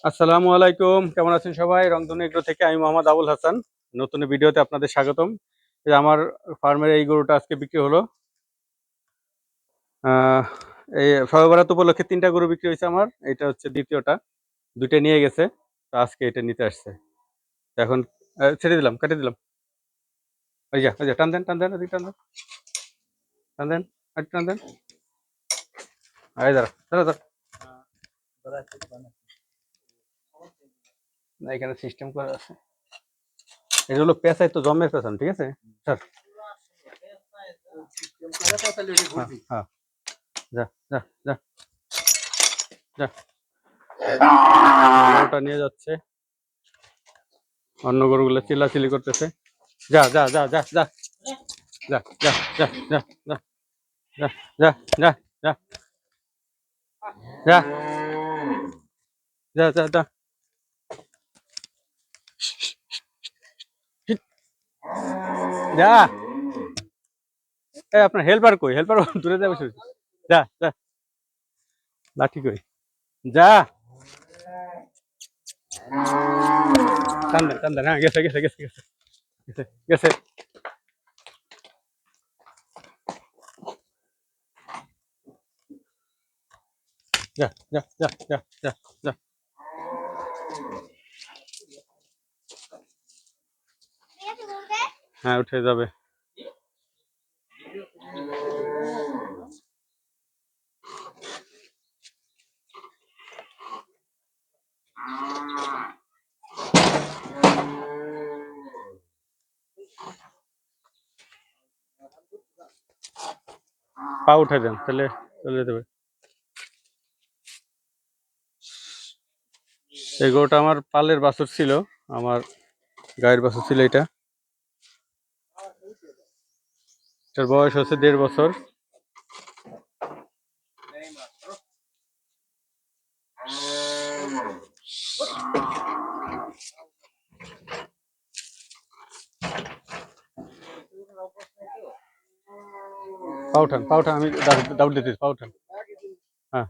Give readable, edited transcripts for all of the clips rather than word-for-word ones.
আসসালামু আলাইকুম, কেমন আছেন সবাই? রংধনু এগ্রো থেকে আমি মোহাম্মদ আবুল হাসান। নতুন ভিডিওতে আপনাদের স্বাগতম। এই যে আমার ফার্মের এই গরুটা আজকে বিক্রি হলো। এই শবে বরাত উপলক্ষে 3টা গরু বিক্রি হয়েছে আমার। এটা হচ্ছে দ্বিতীয়টা। 2টা নিয়ে গেছে। তো আজকে এটা নিতে আসছে। এখন ছেড়ে দিলাম, কেটে দিলাম। ওই যে টান দেন, ওদিকে টান দেন, টান দেন, আর টান দেন। এই দাঁড়া। না, এখানে সিস্টেম করা আছে। এটা হলো পেঁচাই তো জমের পেছান, ঠিক আছে? স্যার, হ্যাঁ, যা যা যা যা। গরুটা নিয়ে যাচ্ছে, অন্য গরুগুলো চিল্লাচিল্লি করতেছে। যা যা যা যা যা যা যা যা যা যা যা যা যা যা যা যা যা যা। যা। এই আপনার হেল্পার কই? হেল্পার দূরে যাবে। যা যা, লাঠি কই? যা। টান দেন, হ্যাঁ, গেছে গেছে গেছে গেছে গেছে গেছে। যা যা যা যা যা যা। হ্যাঁ, উঠে যাবে। পা উঠে দেন, তাহলে চলে যেতে পারে। এই গরুটা আমার পালের বাছুর ছিল, আমার গায়ের বাছুর ছিল। এটার বয়স হচ্ছে 1.5 বছর। পা উঠান, আমি দাউড দিতেছি, পা উঠান। হ্যাঁ,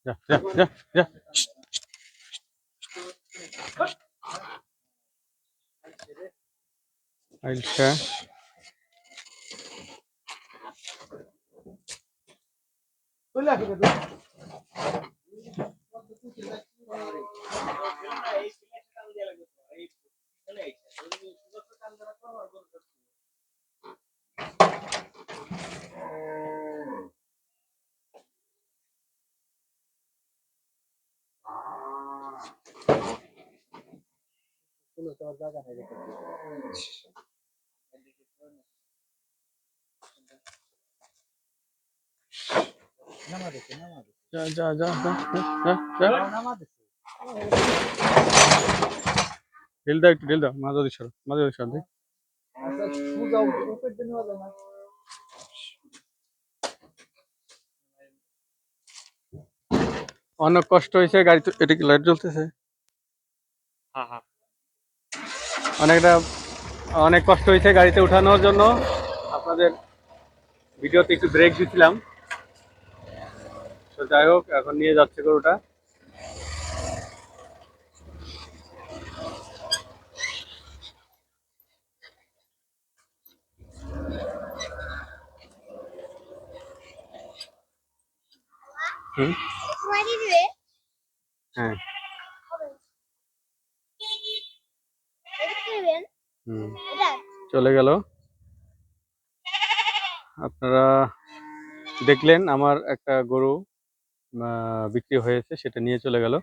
যা যা যা যা। আচ্ছা, যা যা যা যা যা যা। ঢিল দাও, একটু ঢিল দাও। মাঝে ওদিক সরো, মাঝে ওদিক সরো। অনেক কষ্ট হয়েছে গাড়ি। এটা কি লাইট জ্বলতেছে? অনেকটা অনেক কষ্ট হয়েছে গাড়িতে উঠানোর জন্য। আপনাদের ভিডিওতে একটু ব্রেক দিছিলাম। তো যাই হোক, এখন নিয়ে যাচ্ছে গরুটা। হুম, হ্যাঁ, চলে গেল। আপনারা দেখলেন আমার একটা গরু বিক্রি হয়েছে, সেটা নিয়ে চলে গেল।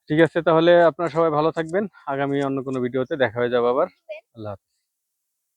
ঠিক আছে, তাহলে আপনারা সবাই ভালো থাকবেন। আগামী অন্য কোনো ভিডিওতে দেখা হয়ে যাবে আবার। আল্লাহ হাফেজ।